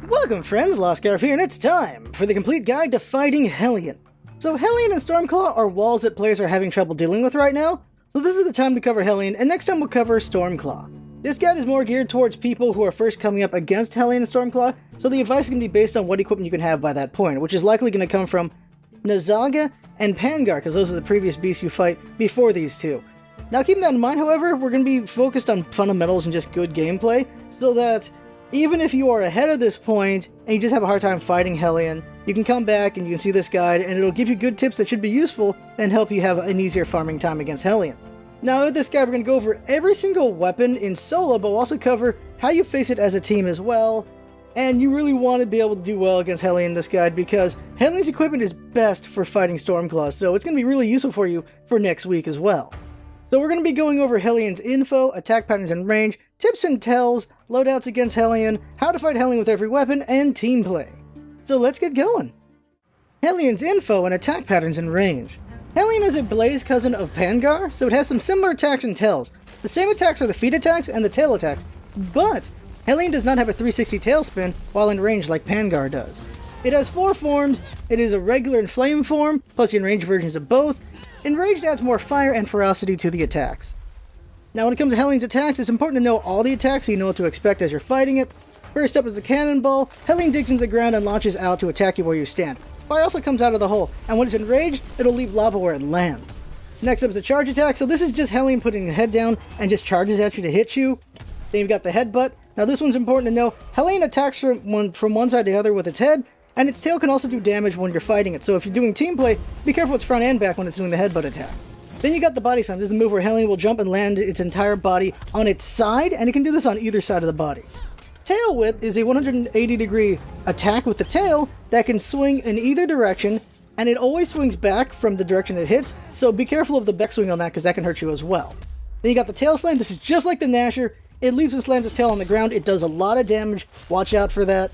Welcome friends, LostScarf here, and it's time for the complete guide to fighting Hellion. So Hellion and Stormclaw are walls that players are having trouble dealing with right now, so this is the time to cover Hellion, and next time we'll cover Stormclaw. This guide is more geared towards people who are first coming up against Hellion and Stormclaw, so the advice can be based on what equipment you can have by that point, which is likely going to come from Nazaga and Pangar, because those are the previous beasts you fight before these two. Now keeping that in mind, however, we're going to be focused on fundamentals and just good gameplay, so that even if you are ahead of this point and you just have a hard time fighting Hellion, you can come back and you can see this guide and it'll give you good tips that should be useful and help you have an easier farming time against Hellion. Now with this guide we're going to go over every single weapon in solo, but we'll also cover how you face it as a team as well. And you really want to be able to do well against Hellion in this guide because Hellion's equipment is best for fighting Stormclaw, so it's going to be really useful for you for next week as well. So we're going to be going over Hellion's info, attack patterns and range, tips and tells, loadouts against Hellion, how to fight Hellion with every weapon, and team play. So let's get going. Hellion's info and attack patterns and range. Hellion is a blaze cousin of Pangar, so it has some similar attacks and tells. The same attacks are the feet attacks and the tail attacks, but Hellion does not have a 360 tail spin while in range like Pangar does. It has 4 forms. It is a regular and flame form, plus the enraged versions of both. Enraged adds more fire and ferocity to the attacks. Now when it comes to Hellion's attacks, it's important to know all the attacks so you know what to expect as you're fighting it. First up is the cannonball. Hellion digs into the ground and launches out to attack you where you stand. Fire also comes out of the hole, and when it's enraged, it'll leave lava where it lands. Next up is the charge attack, so this is just Hellion putting the head down and just charges at you to hit you. Then you've got the headbutt. Now this one's important to know. Hellion attacks from one side to the other with its head, and its tail can also do damage when you're fighting it, so if you're doing team play, be careful it's front and back when it's doing the headbutt attack. Then you got the body slam. This is the move where Hellion will jump and land its entire body on its side, and it can do this on either side of the body. Tail whip is a 180 degree attack with the tail that can swing in either direction, and it always swings back from the direction it hits, so be careful of the backswing on that because that can hurt you as well. Then you got the tail slam. This is just like the Gnasher. It leaps and slams its tail on the ground. It does a lot of damage. Watch out for that.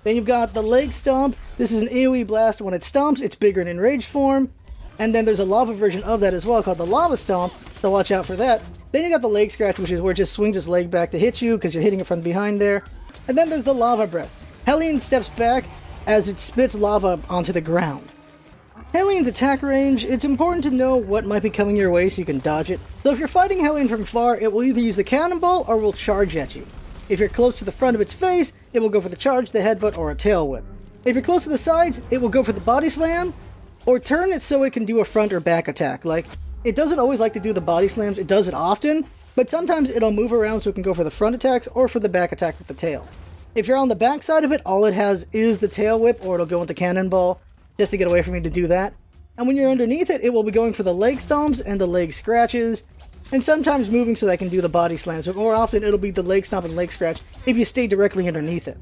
Then you've got the leg stomp. This is an AoE blast. When it stomps, it's bigger in enraged form. And then there's a lava version of that as well called the lava stomp, so watch out for that. Then you got the leg scratch, which is where it just swings its leg back to hit you because you're hitting it from behind there. And then there's the lava breath. Hellion steps back as it spits lava onto the ground. Hellion's attack range, it's important to know what might be coming your way so you can dodge it. So if you're fighting Hellion from far, it will either use the cannonball or will charge at you. If you're close to the front of its face, it will go for the charge, the headbutt, or a tail whip. If you're close to the sides, it will go for the body slam, or turn it so it can do a front or back attack. Like, it doesn't always like to do the body slams, it does it often, but sometimes it'll move around so it can go for the front attacks or for the back attack with the tail. If you're on the back side of it, all it has is the tail whip, or it'll go into cannonball, just to get away from you to do that. And when you're underneath it, it will be going for the leg stomps and the leg scratches, and sometimes moving so that it can do the body slams, but more often it'll be the leg stomp and leg scratch if you stay directly underneath it.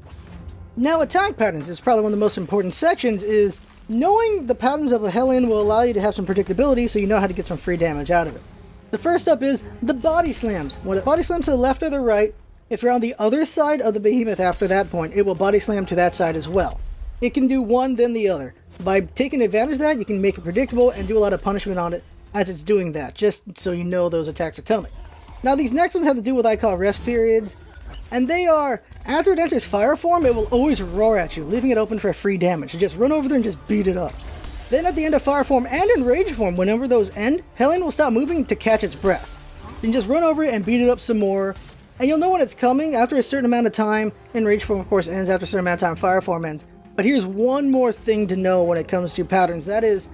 Now attack patterns is probably one of the most important sections. Is knowing the patterns of a Hellion will allow you to have some predictability so you know how to get some free damage out of it. The first up is the body slams. When it body slams to the left or the right, if you're on the other side of the behemoth after that point, it will body slam to that side as well. It can do one then the other. By taking advantage of that, you can make it predictable and do a lot of punishment on it as it's doing that, just so you know those attacks are coming. Now these next ones have to do with what I call rest periods, and they are, after it enters fire form, it will always roar at you, leaving it open for free damage. You just run over there and just beat it up. Then at the end of fire form and in rage form, whenever those end, Hellion will stop moving to catch its breath. You can just run over it and beat it up some more, and you'll know when it's coming after a certain amount of time. In rage form, of course, ends after a certain amount of time, fire form ends. But here's one more thing to know when it comes to patterns. That is,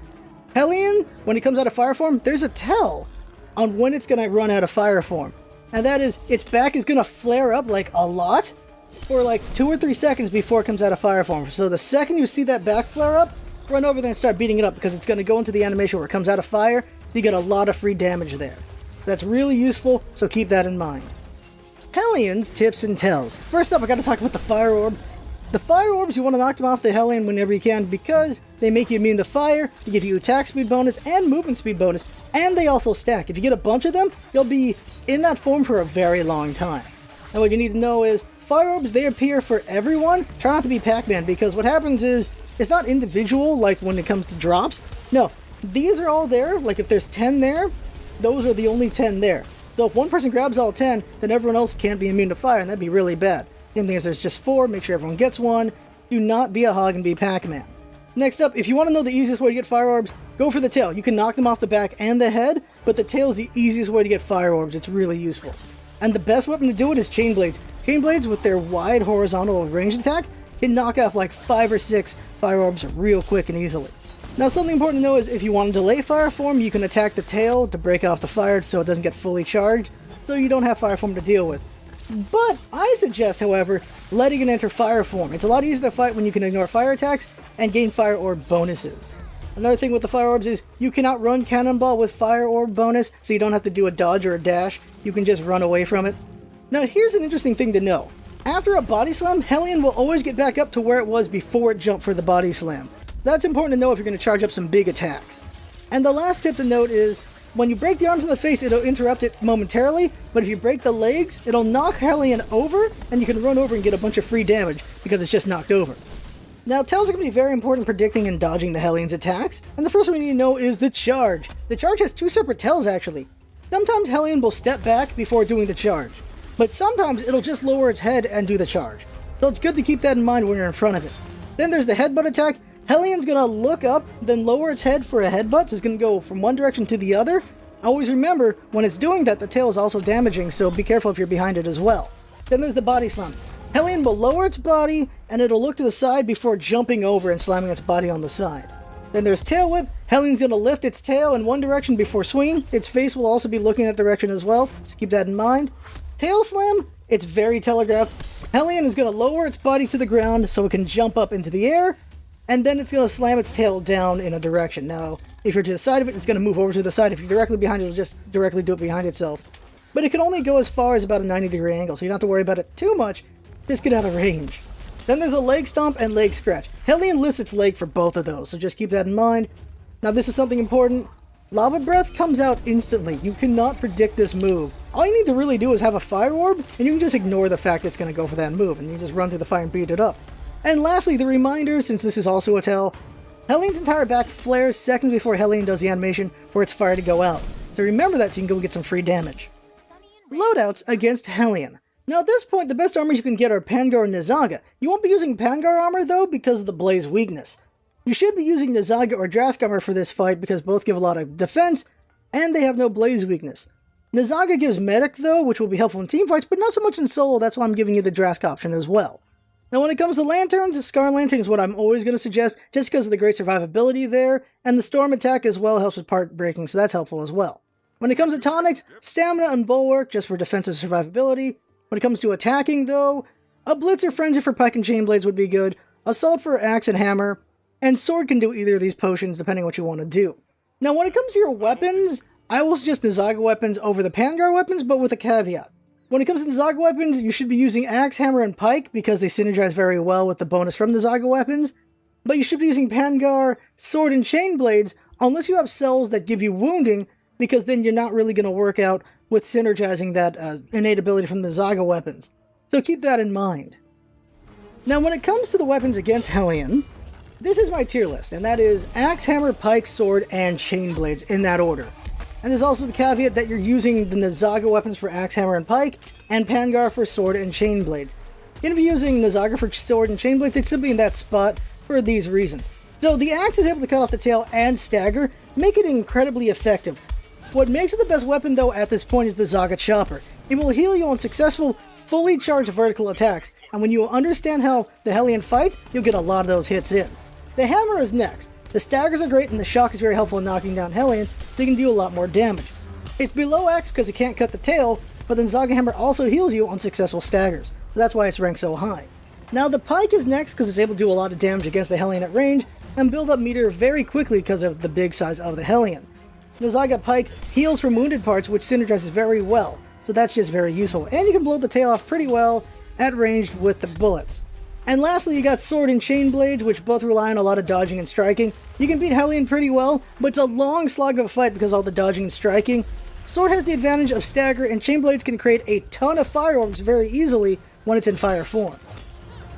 Hellion, when it comes out of fire form, there's a tell on when it's going to run out of fire form. And that is, its back is going to flare up like a lot for like 2 or 3 seconds before it comes out of fire form. So the second you see that back flare up, run over there and start beating it up because it's going to go into the animation where it comes out of fire, so you get a lot of free damage there. That's really useful, so keep that in mind. Hellion's tips and tells. First up, I got to talk about the fire orb. The fire orbs, you want to knock them off the Hellion whenever you can because they make you immune to fire, they give you attack speed bonus and movement speed bonus, and they also stack. If you get a bunch of them, you'll be in that form for a very long time. And what you need to know is, fire orbs, they appear for everyone. Try not to be Pac-Man, because what happens is, it's not individual like when it comes to drops. No, these are all there. Like if there's 10 there, those are the only 10 there. So if one person grabs all 10, then everyone else can't be immune to fire, and that'd be really bad. Same thing as there's just 4, make sure everyone gets one. Do not be a hog and be Pac-Man. Next up, if you want to know the easiest way to get fire orbs, go for the tail. You can knock them off the back and the head, but the tail is the easiest way to get fire orbs. It's really useful. And the best weapon to do it is chain blades. Chain blades, with their wide horizontal ranged attack, can knock off like 5 or 6 fire orbs real quick and easily. Now, something important to know is if you want to delay fire form, you can attack the tail to break off the fire so it doesn't get fully charged, so you don't have fire form to deal with. But I suggest, however, letting it enter fire form. It's a lot easier to fight when you can ignore fire attacks and gain fire orb bonuses. Another thing with the fire orbs is you cannot run Cannonball with fire orb bonus, so you don't have to do a dodge or a dash. You can just run away from it. Now, here's an interesting thing to know. After a body slam, Hellion will always get back up to where it was before it jumped for the body slam. That's important to know if you're going to charge up some big attacks. And the last tip to note is, when you break the arms in the face, it'll interrupt it momentarily, but if you break the legs, it'll knock Hellion over, and you can run over and get a bunch of free damage, because it's just knocked over. Now, tails are going to be very important in predicting and dodging the Hellion's attacks, and the first one we need to know is the charge. The charge has 2 separate tails, actually. Sometimes Hellion will step back before doing the charge, but sometimes it'll just lower its head and do the charge. So it's good to keep that in mind when you're in front of it. Then there's the headbutt attack. Hellion's going to look up, then lower its head for a headbutt, so it's going to go from one direction to the other. Always remember, when it's doing that, the tail is also damaging, so be careful if you're behind it as well. Then there's the body slam. Hellion will lower its body, and it'll look to the side before jumping over and slamming its body on the side. Then there's tail whip. Hellion's going to lift its tail in one direction before swinging. Its face will also be looking that direction as well, just keep that in mind. Tail slam, it's very telegraphed. Hellion is going to lower its body to the ground so it can jump up into the air, and then it's going to slam its tail down in a direction. Now, if you're to the side of it, it's going to move over to the side. If you're directly behind it, it'll just directly do it behind itself. But it can only go as far as about a 90-degree angle, so you don't have to worry about it too much. Just get out of range. Then there's a leg stomp and leg scratch. Hellion lifts its leg for both of those, so just keep that in mind. Now, this is something important. Lava Breath comes out instantly. You cannot predict this move. All you need to really do is have a fire orb, and you can just ignore the fact it's going to go for that move, and you just run through the fire and beat it up. And lastly, the reminder, since this is also a tail, Hellion's entire back flares seconds before Hellion does the animation for its fire to go out. So remember that so you can go get some free damage. Loadouts against Hellion. Now at this point, the best armors you can get are Pangar and Nizaga. You won't be using Pangar armor though because of the Blaze weakness. You should be using Nizaga or Drask armor for this fight because both give a lot of defense, and they have no Blaze weakness. Nizaga gives medic though, which will be helpful in team fights, but not so much in solo, that's why I'm giving you the Drask option as well. Now when it comes to lanterns, Scar Lantern is what I'm always going to suggest, just because of the great survivability there, and the storm attack as well helps with part breaking, so that's helpful as well. When it comes to tonics, Stamina and Bulwark, just for defensive survivability. When it comes to attacking though, a Blitz or Frenzy for Pike and Chain Blades would be good, Assault for Axe and Hammer, and Sword can do either of these potions depending on what you want to do. Now when it comes to your weapons, I will suggest Nizaga weapons over the Pangar weapons, but with a caveat. When it comes to Nizaga weapons, you should be using Axe, Hammer, and Pike because they synergize very well with the bonus from Nizaga weapons, but you should be using Pangar, Sword, and Chain Blades unless you have cells that give you wounding, because then you're not really going to work out with synergizing that innate ability from the Nizaga weapons. So keep that in mind. Now when it comes to the weapons against Hellion, this is my tier list, and that is Axe, Hammer, Pike, Sword, and Chain Blades in that order. And there's also the caveat that you're using the Nizaga weapons for Axe, Hammer, and Pike, and Pangar for Sword and Chain Blades. You're going to be using Nizaga for Sword and Chain Blades, it's simply in that spot for these reasons. So the Axe is able to cut off the tail and stagger, make it incredibly effective. What makes it the best weapon though at this point is the Zaga Chopper. It will heal you on successful, fully charged vertical attacks, and when you understand how the Hellion fights, you'll get a lot of those hits in. The Hammer is next. The staggers are great and the shock is very helpful in knocking down Hellion, so you can do a lot more damage. It's below Axe because it can't cut the tail, but then Zaga Hammer also heals you on successful staggers, so that's why it's ranked so high. Now the Pike is next because it's able to do a lot of damage against the Hellion at range, and build up meter very quickly because of the big size of the Hellion. The Zaga Pike heals from wounded parts, which synergizes very well, so that's just very useful, and you can blow the tail off pretty well at range with the bullets. And lastly, you got Sword and Chain Blades, which both rely on a lot of dodging and striking. You can beat Hellion pretty well, but it's a long slog of a fight because of all the dodging and striking. Sword has the advantage of stagger, and Chain Blades can create a ton of fire orbs very easily when it's in fire form.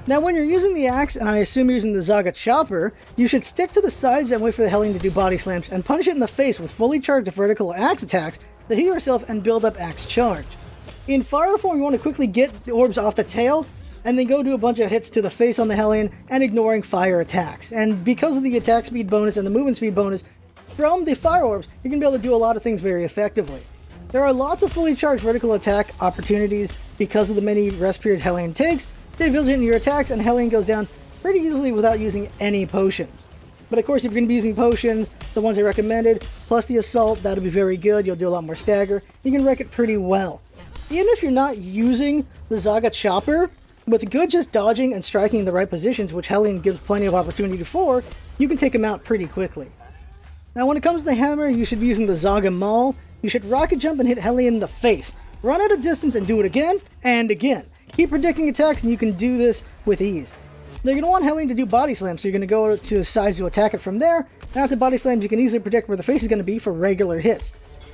Now when you're using the Axe, and I assume you're using the Zaga Chopper, you should stick to the sides and wait for the Hellion to do body slams, and punish it in the face with fully charged vertical Axe attacks to heal yourself and build up Axe charge. In fire form, you want to quickly get the orbs off the tail, and then go do a bunch of hits to the face on the Hellion and ignoring fire attacks. And because of the attack speed bonus and the movement speed bonus from the fire orbs, you're going to be able to do a lot of things very effectively. There are lots of fully charged vertical attack opportunities because of the many rest periods Hellion takes. Stay vigilant in your attacks and Hellion goes down pretty easily without using any potions. But of course, if you're going to be using potions, the ones I recommended, plus the assault, that'll be very good. You'll do a lot more stagger. You can wreck it pretty well. Even if you're not using the Zaga Chopper, with good just dodging and striking in the right positions, which Hellion gives plenty of opportunity for, you can take him out pretty quickly. Now when it comes to the hammer, you should be using the Zaga Maul. You should rocket jump and hit Hellion in the face. Run out of distance and do it again and again. Keep predicting attacks and you can do this with ease. Now you're going to want Hellion to do body slams, so you're going to go to the sides to attack it from there. And after body slams, you can easily predict where the face is going to be for regular hits.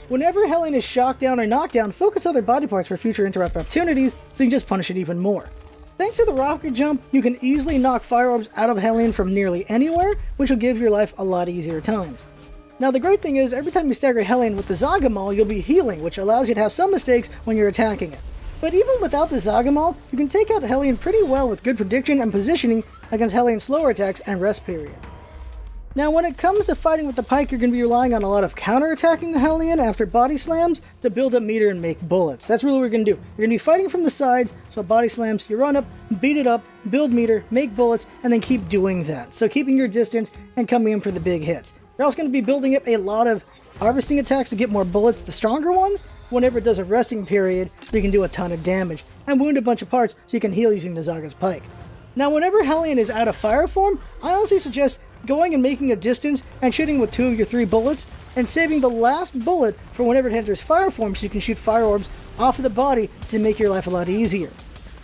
Whenever Hellion is shocked down or knocked down, focus other body parts for future interrupt opportunities, so you can just punish it even more. Thanks to the rocket jump, you can easily knock fire orbs out of Hellion from nearly anywhere, which will give your life a lot easier times. Now the great thing is, every time you stagger Hellion with the Zaga Maul, you'll be healing, which allows you to have some mistakes when you're attacking it. But even without the Zaga Maul, you can take out Hellion pretty well with good prediction and positioning against Hellion's slower attacks and rest periods. Now when it comes to fighting with the pike, you're going to be relying on a lot of counter-attacking the Hellion after body slams to build up meter and make bullets. That's really what you're going to do. You're going to be fighting from the sides, so body slams, you run up, beat it up, build meter, make bullets, and then keep doing that. So keeping your distance and coming in for the big hits. You're also going to be building up a lot of harvesting attacks to get more bullets, the stronger ones, whenever it does a resting period, so you can do a ton of damage, and wound a bunch of parts so you can heal using the Zaga's pike. Now whenever Hellion is out of fire form, I honestly suggest going and making a distance and shooting with 2 of your 3 bullets, and saving the last bullet for whenever it enters fire form so you can shoot fire orbs off of the body to make your life a lot easier.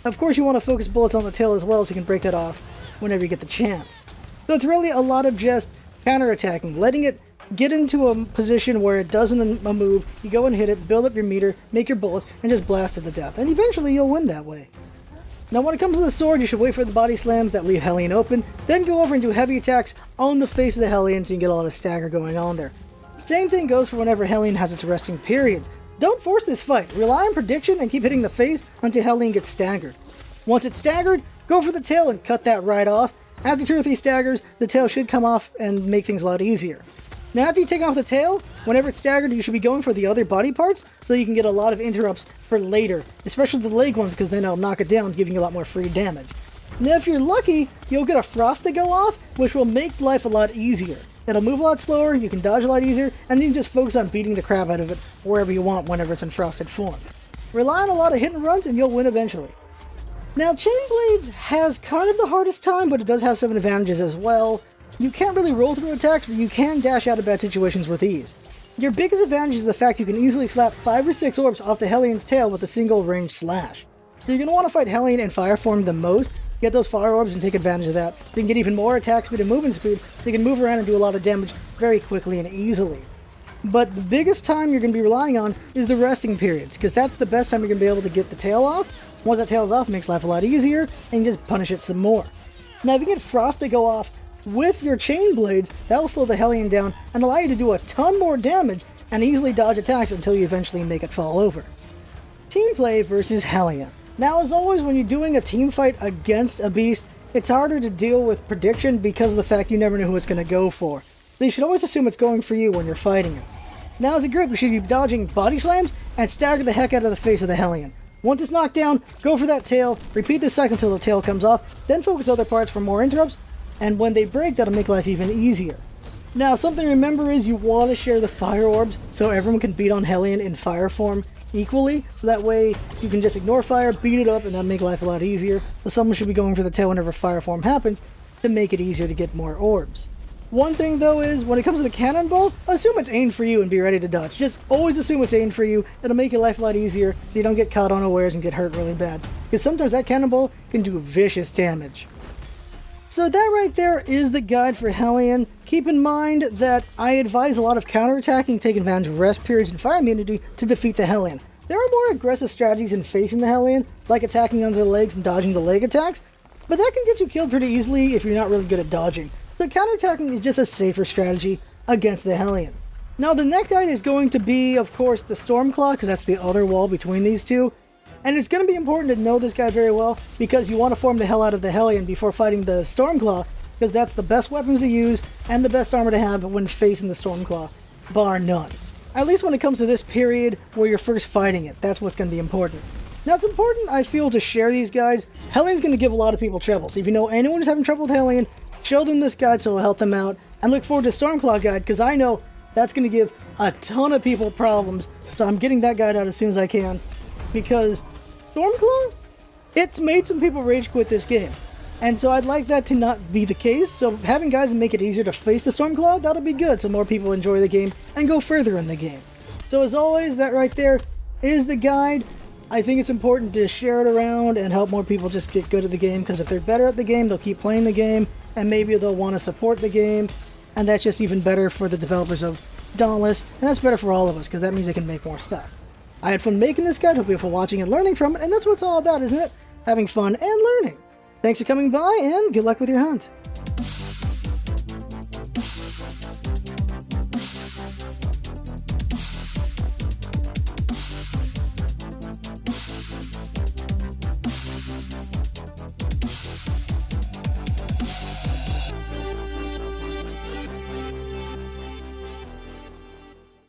Of course you want to focus bullets on the tail as well so you can break that off whenever you get the chance. So it's really a lot of just counter-attacking, letting it get into a position where it doesn't move, you go and hit it, build up your meter, make your bullets, and just blast it to death. And eventually you'll win that way. Now when it comes to the sword, you should wait for the body slams that leave Hellion open, then go over and do heavy attacks on the face of the Hellion so you can get a lot of stagger going on there. Same thing goes for whenever Hellion has its resting periods. Don't force this fight, rely on prediction and keep hitting the face until Hellion gets staggered. Once it's staggered, go for the tail and cut that right off. After 2 or 3 staggers, the tail should come off and make things a lot easier. Now after you take off the tail, whenever it's staggered, you should be going for the other body parts so you can get a lot of interrupts for later, especially the leg ones, because then it'll knock it down, giving you a lot more free damage. Now if you're lucky, you'll get a frost to go off, which will make life a lot easier. It'll move a lot slower, you can dodge a lot easier, and then you can just focus on beating the crap out of it wherever you want whenever it's in frosted form. Rely on a lot of hit and runs and you'll win eventually. Now Chainblades has kind of the hardest time, but it does have some advantages as well. You can't really roll through attacks, but you can dash out of bad situations with ease. Your biggest advantage is the fact you can easily slap 5 or 6 orbs off the Hellion's tail with a single ranged slash. So you're going to want to fight Hellion in fire form the most, get those fire orbs and take advantage of that. So you can get even more attack speed and movement speed, so you can move around and do a lot of damage very quickly and easily. But the biggest time you're going to be relying on is the resting periods, because that's the best time you're going to be able to get the tail off. Once that tail's off, it makes life a lot easier, and you just punish it some more. Now if you get Frost to go off with your chain blades, that will slow the Hellion down and allow you to do a ton more damage and easily dodge attacks until you eventually make it fall over. Team play versus Hellion. Now as always, when you're doing a team fight against a beast, it's harder to deal with prediction because of the fact you never know who it's going to go for. So you should always assume it's going for you when you're fighting it. Now as a group, you should be dodging body slams and stagger the heck out of the face of the Hellion. Once it's knocked down, go for that tail, repeat this cycle until the tail comes off, then focus other parts for more interrupts, and when they break, that'll make life even easier. Now, something to remember is you want to share the fire orbs so everyone can beat on Hellion in fire form equally, so that way you can just ignore fire, beat it up, and that'll make life a lot easier. So someone should be going for the tail whenever fire form happens to make it easier to get more orbs. One thing though is, when it comes to the cannonball, assume it's aimed for you and be ready to dodge. Just always assume it's aimed for you. It'll make your life a lot easier so you don't get caught unawares and get hurt really bad. Because sometimes that cannonball can do vicious damage. So that right there is the guide for Hellion. Keep in mind that I advise a lot of counterattacking, taking advantage of rest periods and fire immunity to defeat the Hellion. There are more aggressive strategies in facing the Hellion, like attacking under the legs and dodging the leg attacks, but that can get you killed pretty easily if you're not really good at dodging. So counterattacking is just a safer strategy against the Hellion. Now the next guide is going to be, of course, the Stormclaw, because that's the other wall between these two. And it's going to be important to know this guy very well, because you want to form the hell out of the Hellion before fighting the Stormclaw, because that's the best weapons to use and the best armor to have when facing the Stormclaw, bar none. At least when it comes to this period where you're first fighting it, that's what's going to be important. Now, it's important, I feel, to share these guides. Hellion's going to give a lot of people trouble, so if you know anyone who's having trouble with Hellion, show them this guide so it'll help them out, and look forward to Stormclaw guide, because I know that's going to give a ton of people problems, so I'm getting that guide out as soon as I can, because Stormclaw, it's made some people rage quit this game, and so I'd like that to not be the case. So having guides make it easier to face the Stormclaw, that'll be good, so more people enjoy the game and go further in the game. So as always, that right there is the guide. I think it's important to share it around and help more people just get good at the game, because if they're better at the game, they'll keep playing the game, and maybe they'll want to support the game, and that's just even better for the developers of Dauntless, and that's better for all of us, because that means they can make more stuff. I had fun making this guide, hope you have fun watching and learning from it, and that's what it's all about, isn't it? Having fun and learning. Thanks for coming by, and good luck with your hunt.